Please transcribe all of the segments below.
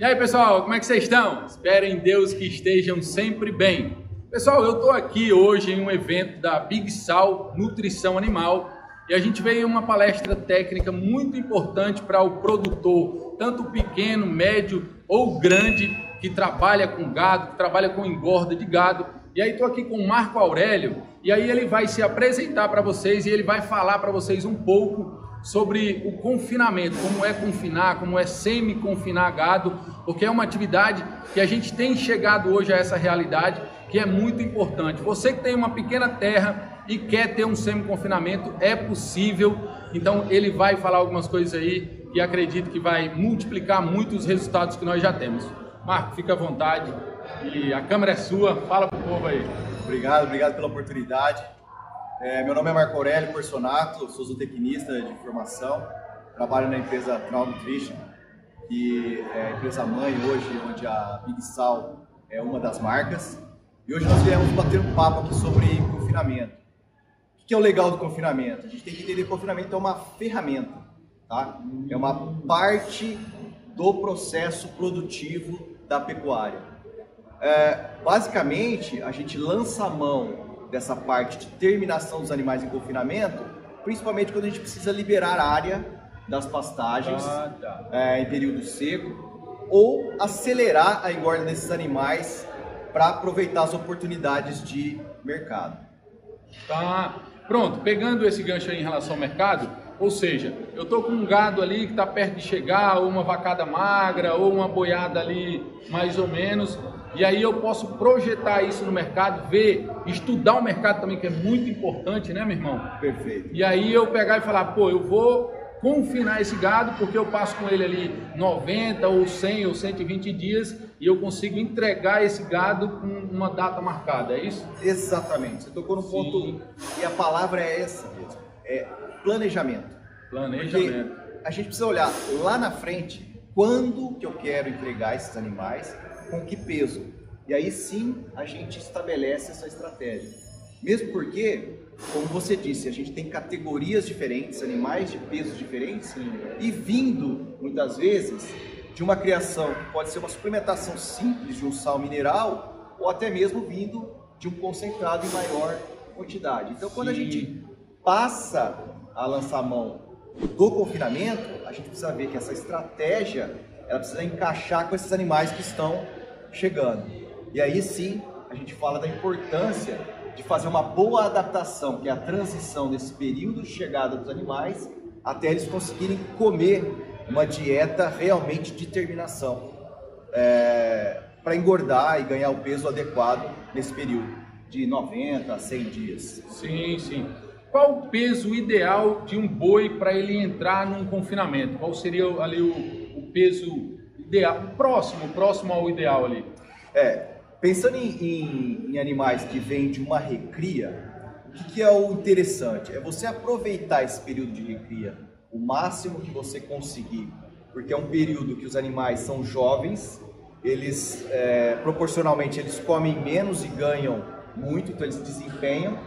aí, pessoal, como é que vocês estão? Espero em Deus que estejam sempre bem. Pessoal, eu estou aqui hoje em um evento da Big Sal Nutrição Animal e a gente veio em uma palestra técnica muito importante para o produtor, tanto pequeno, médio ou grande, que trabalha com gado, que trabalha com engorda de gado. E aí estou aqui com o Marco Aurélio e aí ele vai se apresentar para vocês e ele vai falar para vocês um pouco sobre o confinamento, como é confinar, como é semi-confinar gado, porque é uma atividade que a gente tem chegado hoje a essa realidade que é muito importante. Você que tem uma pequena terra e quer ter um semi-confinamento, é possível. Então ele vai falar algumas coisas aí que acredito que vai multiplicar muito os resultados que nós já temos. Marco, fica à vontade e a câmera é sua, fala pro povo aí. Obrigado pela oportunidade. Meu nome é Marco Aurélio Porcionato, sou zootecnista de formação, trabalho na empresa Trau Nutrition, que é a empresa mãe hoje, onde a Big Sal é uma das marcas. E hoje nós viemos bater um papo aqui sobre confinamento. O que é o legal do confinamento? A gente tem que entender que o confinamento é uma ferramenta, tá? É uma parte do processo produtivo da pecuária. Basicamente, a gente lança a mão dessa parte de terminação dos animais em confinamento, principalmente quando a gente precisa liberar área das pastagens em período seco, ou acelerar a engorda desses animais para aproveitar as oportunidades de mercado. Tá, pronto, pegando esse gancho aí em relação ao mercado, ou seja, eu estou com um gado ali que está perto de chegar, ou uma vacada magra, ou uma boiada ali mais ou menos, e aí eu posso projetar isso no mercado, ver, estudar o mercado também, que é muito importante, né, meu irmão? Perfeito. E aí eu pegar e falar, pô, eu vou confinar esse gado porque eu passo com ele ali 90 ou 100 ou 120 dias e eu consigo entregar esse gado com uma data marcada, é isso? Exatamente, você tocou no ponto, e a palavra é essa mesmo, é planejamento. Planejamento. Porque a gente precisa olhar lá na frente, quando que eu quero entregar esses animais, com que peso. E aí sim a gente estabelece essa estratégia. Mesmo porque, como você disse, a gente tem categorias diferentes, animais de pesos diferentes, e vindo, muitas vezes, de uma criação que pode ser uma suplementação simples de um sal mineral, ou até mesmo vindo de um concentrado em maior quantidade. Então, quando a gente passa a lançar mão do confinamento, a gente precisa ver que essa estratégia ela precisa encaixar com esses animais que estão chegando. E aí sim, a gente fala da importância de fazer uma boa adaptação, que é a transição desse período de chegada dos animais até eles conseguirem comer uma dieta realmente de terminação, para engordar e ganhar o peso adequado nesse período de 90 a 100 dias. Sim, sim. Qual o peso ideal de um boi para ele entrar num confinamento? Qual seria ali o peso ideal, próximo ao ideal ali? Pensando em animais que vêm de uma recria, o que é o interessante? É você aproveitar esse período de recria o máximo que você conseguir, porque é um período que os animais são jovens, eles proporcionalmente eles comem menos e ganham muito, então eles desempenham.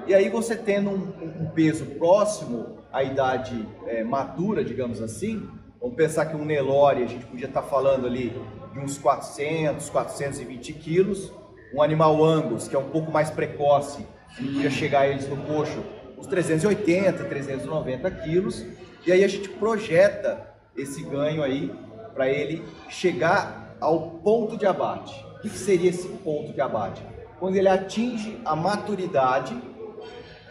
E aí você tendo um peso próximo à idade madura, digamos assim, vamos pensar que um Nelore, a gente podia estar falando ali de uns 400, 420 quilos. Um animal Angus, que é um pouco mais precoce, a gente podia chegar a eles no coxo uns 380, 390 quilos. E aí a gente projeta esse ganho aí para ele chegar ao ponto de abate. O que seria esse ponto de abate? Quando ele atinge a maturidade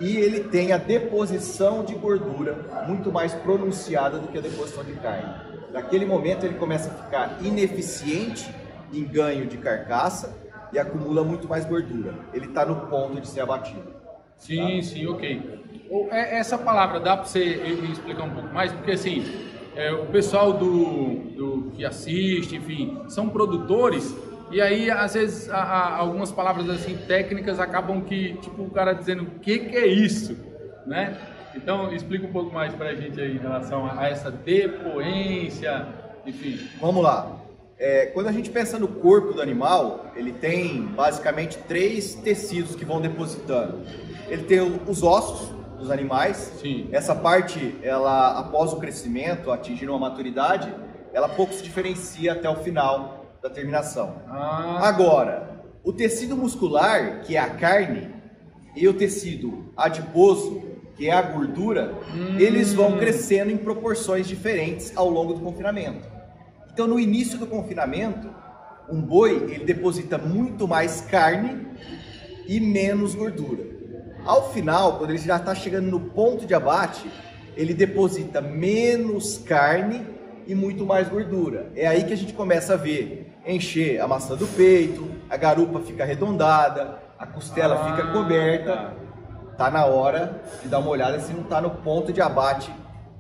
e ele tem a deposição de gordura muito mais pronunciada do que a deposição de carne. Naquele momento ele começa a ficar ineficiente em ganho de carcaça e acumula muito mais gordura. Ele está no ponto de ser abatido. Sim, tá? Sim, ok. Essa palavra dá para você me explicar um pouco mais? Porque assim, o pessoal que assiste, enfim, são produtores. E aí, às vezes, algumas palavras assim técnicas acabam que, tipo, o cara dizendo o que é isso, né? Então, explica um pouco mais para a gente aí em relação a essa depoência, enfim. Vamos lá. Quando a gente pensa no corpo do animal, ele tem basicamente 3 tecidos que vão depositando. Ele tem os ossos dos animais. Sim. Essa parte, ela após o crescimento, atingindo uma maturidade, ela pouco se diferencia até o final da terminação. Agora, o tecido muscular, que é a carne, e o tecido adiposo, que é a gordura, eles vão crescendo em proporções diferentes ao longo do confinamento. Então, no início do confinamento, um boi, ele deposita muito mais carne e menos gordura. Ao final, quando ele já está chegando no ponto de abate, ele deposita menos carne e muito mais gordura. É aí que a gente começa a ver encher a maçã do peito, a garupa fica arredondada, a costela fica coberta. Tá na hora de dar uma olhada se não está no ponto de abate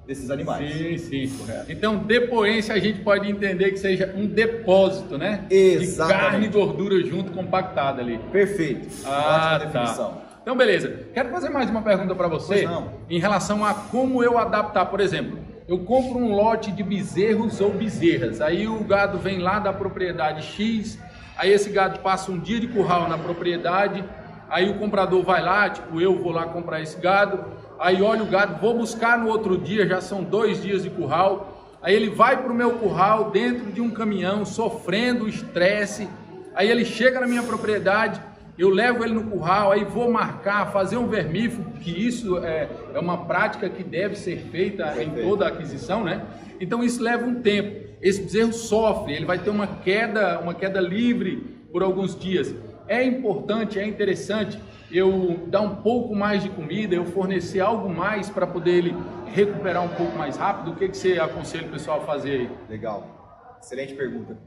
desses animais. Sim, sim. Então, depoência a gente pode entender que seja um depósito, né? Exatamente. De carne e gordura junto, compactada ali. Perfeito. Ótima definição. Tá. Então, beleza. Quero fazer mais uma pergunta para você em relação a como eu adaptar. Por exemplo, eu compro um lote de bezerros ou bezerras. Aí o gado vem lá da propriedade X, aí esse gado passa um dia de curral na propriedade, aí o comprador vai lá, tipo, eu vou lá comprar esse gado, aí olha o gado, vou buscar no outro dia, já são 2 dias de curral, aí ele vai para o meu curral dentro de um caminhão, sofrendo estresse, aí ele chega na minha propriedade, eu levo ele no curral, aí vou marcar, fazer um vermífugo, que isso é uma prática que deve ser feita em toda a aquisição, né? Então isso leva um tempo, esse bezerro sofre, ele vai ter uma queda livre por alguns dias. É importante, é interessante eu dar um pouco mais de comida, eu fornecer algo mais para poder ele recuperar um pouco mais rápido. O que você aconselha o pessoal a fazer aí? Legal, excelente pergunta.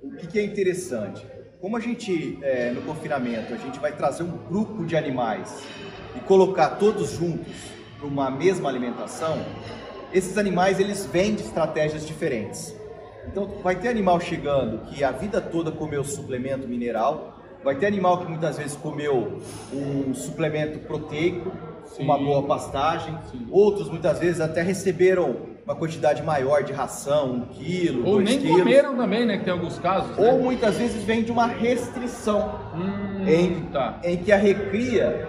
O que é interessante? Como a gente, no confinamento, a gente vai trazer um grupo de animais e colocar todos juntos para uma mesma alimentação, esses animais eles vêm de estratégias diferentes. Então vai ter animal chegando que a vida toda comeu suplemento mineral, vai ter animal que muitas vezes comeu um suplemento proteico, uma boa pastagem, outros muitas vezes até receberam uma quantidade maior de ração, 1 quilo, ou 2 nem quilos. comeram também, né, que tem alguns casos. Ou muitas vezes vem de uma restrição, em que a recria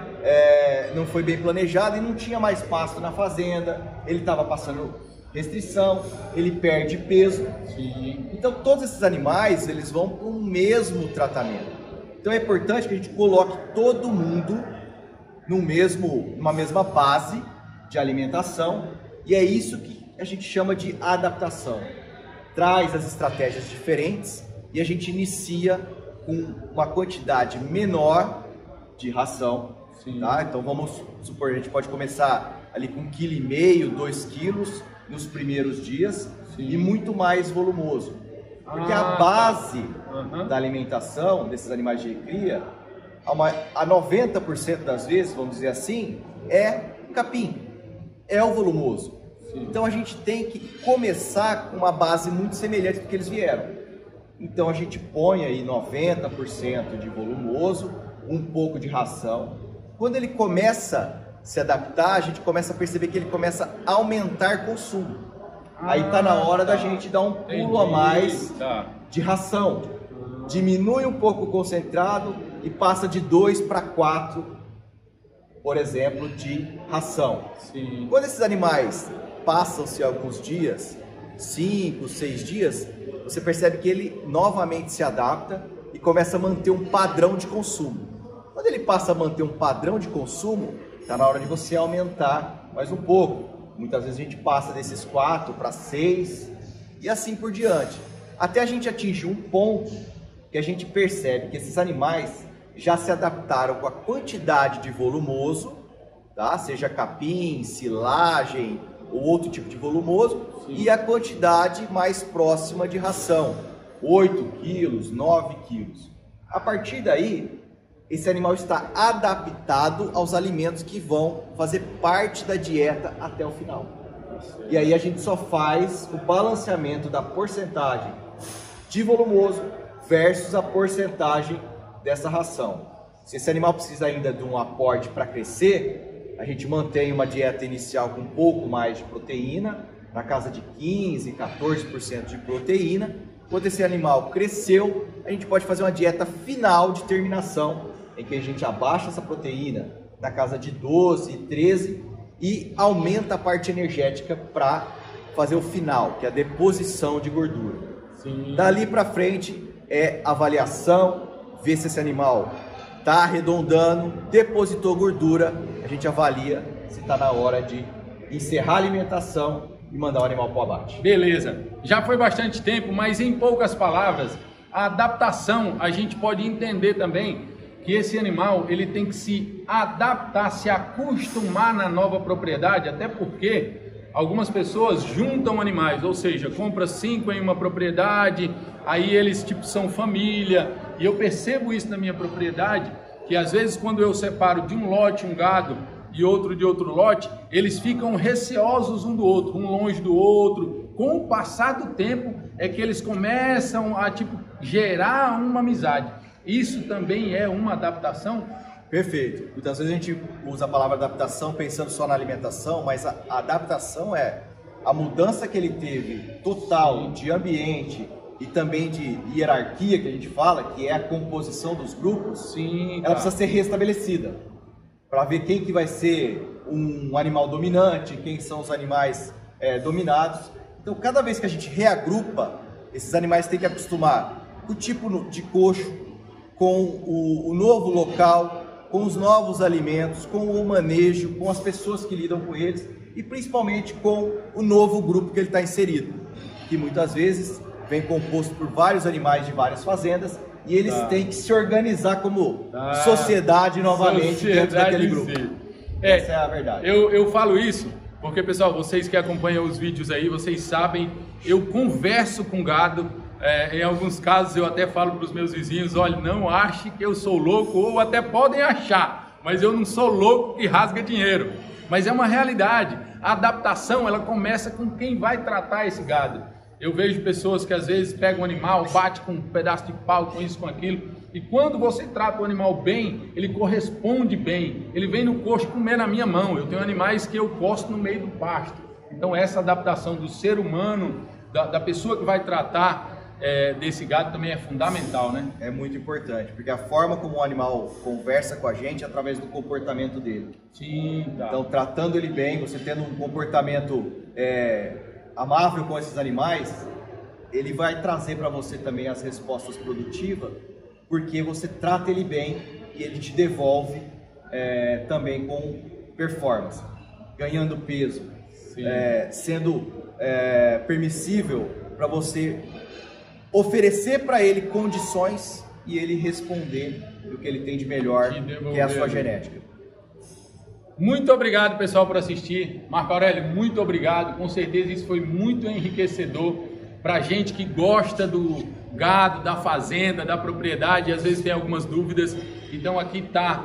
não foi bem planejada e não tinha mais pasto na fazenda, ele estava passando restrição, ele perde peso. Então todos esses animais eles vão para o mesmo tratamento. Então é importante que a gente coloque todo mundo numa mesma base de alimentação, e é isso que a gente chama de adaptação. Traz as estratégias diferentes e a gente inicia com uma quantidade menor de ração. Tá? Então vamos supor, a gente pode começar ali com 1,5 kg, 2 quilos nos primeiros dias e muito mais volumoso. Porque a base da alimentação desses animais de recria, a 90% das vezes, vamos dizer assim, é capim, é o volumoso. Então a gente tem que começar com uma base muito semelhante do que eles vieram. Então a gente põe aí 90% de volumoso, um pouco de ração. Quando ele começa a se adaptar, a gente começa a perceber que ele começa a aumentar consumo. Aí está na hora da gente dar um pulo a mais de ração. Diminui um pouco o concentrado e passa de 2 para 4, por exemplo, de ração. Quando esses animais passam-se alguns dias, 5, 6 dias, você percebe que ele novamente se adapta e começa a manter um padrão de consumo. Quando ele passa a manter um padrão de consumo, está na hora de você aumentar mais um pouco. Muitas vezes a gente passa desses 4 para 6 e assim por diante. Até a gente atingir um ponto que a gente percebe que esses animais já se adaptaram com a quantidade de volumoso, tá? Seja capim, silagem ou outro tipo de volumoso, e a quantidade mais próxima de ração, 8 quilos, 9 quilos. A partir daí, esse animal está adaptado aos alimentos que vão fazer parte da dieta até o final. E aí a gente só faz o balanceamento da porcentagem de volumoso versus a porcentagem dessa ração. Se esse animal precisa ainda de um aporte para crescer, a gente mantém uma dieta inicial com um pouco mais de proteína, na casa de 15%, 14% de proteína. Quando esse animal cresceu, a gente pode fazer uma dieta final de terminação, em que a gente abaixa essa proteína na casa de 12, 13 e aumenta a parte energética para fazer o final, que é a deposição de gordura. Sim. Dali para frente é avaliação, ver se esse animal está arredondando, depositou gordura, a gente avalia se está na hora de encerrar a alimentação e mandar o animal para o abate. Beleza, já foi bastante tempo, mas em poucas palavras, a adaptação, a gente pode entender também que esse animal ele tem que se adaptar, se acostumar na nova propriedade, até porque algumas pessoas juntam animais, ou seja, compra 5 em uma propriedade, aí eles tipo são família, e eu percebo isso na minha propriedade, que às vezes quando eu separo de um lote um gado e outro de outro lote, eles ficam receosos um do outro, um longe do outro. Com o passar do tempo é que eles começam a tipo gerar uma amizade. Isso também é uma adaptação? Perfeito. Muitas vezes a gente usa a palavra adaptação pensando só na alimentação, mas a adaptação é a mudança que ele teve total de ambiente e também de hierarquia que a gente fala, que é a composição dos grupos. Sim, ela precisa ser restabelecida para ver quem que vai ser um animal dominante, quem são os animais dominados. Então, cada vez que a gente reagrupa, esses animais têm que acostumar com o tipo de coxo, com o novo local, com os novos alimentos, com o manejo, com as pessoas que lidam com eles e principalmente com o novo grupo que ele está inserido, que muitas vezes vem composto por vários animais de várias fazendas e eles têm que se organizar como sociedade novamente dentro daquele grupo. Essa é a verdade. Eu falo isso porque, pessoal, vocês que acompanham os vídeos aí, vocês sabem, eu converso com gado. Em alguns casos eu até falo para os meus vizinhos, olha, não ache que eu sou louco, ou até podem achar, mas eu não sou louco que rasga dinheiro. Mas é uma realidade, a adaptação ela começa com quem vai tratar esse gado. Eu vejo pessoas que às vezes pegam um animal, bate com um pedaço de pau, com isso, com aquilo, e quando você trata o animal bem, ele corresponde bem, ele vem no coxo comer na minha mão. Eu tenho animais que eu posto no meio do pasto. Então essa adaptação do ser humano, da pessoa que vai tratar desse gado também é fundamental, né? É muito importante, porque a forma como o animal conversa com a gente é através do comportamento dele. Sim, tá. Então, tratando ele bem, você tendo um comportamento amável com esses animais, ele vai trazer para você também as respostas produtivas, porque você trata ele bem e ele te devolve também com performance, ganhando peso, sendo permissível para você oferecer para ele condições e ele responder do que ele tem de melhor, que é a sua genética. Muito obrigado, pessoal, por assistir. Marco Aurélio, muito obrigado. Com certeza isso foi muito enriquecedor para a gente que gosta do gado, da fazenda, da propriedade, e às vezes tem algumas dúvidas. Então aqui está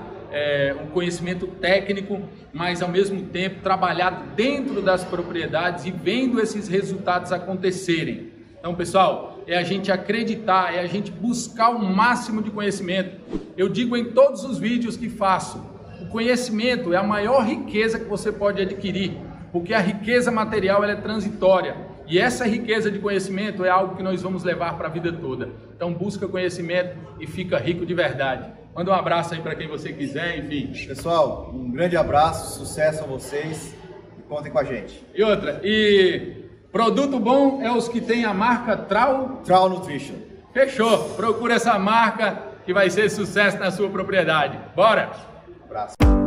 um conhecimento técnico, mas ao mesmo tempo trabalhado dentro das propriedades e vendo esses resultados acontecerem. Então, pessoal, é a gente acreditar, é a gente buscar o máximo de conhecimento. Eu digo em todos os vídeos que faço, o conhecimento é a maior riqueza que você pode adquirir, porque a riqueza material ela é transitória, e essa riqueza de conhecimento é algo que nós vamos levar para a vida toda. Então, busca conhecimento e fica rico de verdade. Manda um abraço aí para quem você quiser, enfim. Pessoal, um grande abraço, sucesso a vocês e contem com a gente. E outra, produto bom é os que tem a marca Trau Nutrition. Fechou. Procura essa marca que vai ser sucesso na sua propriedade. Bora! Abraço.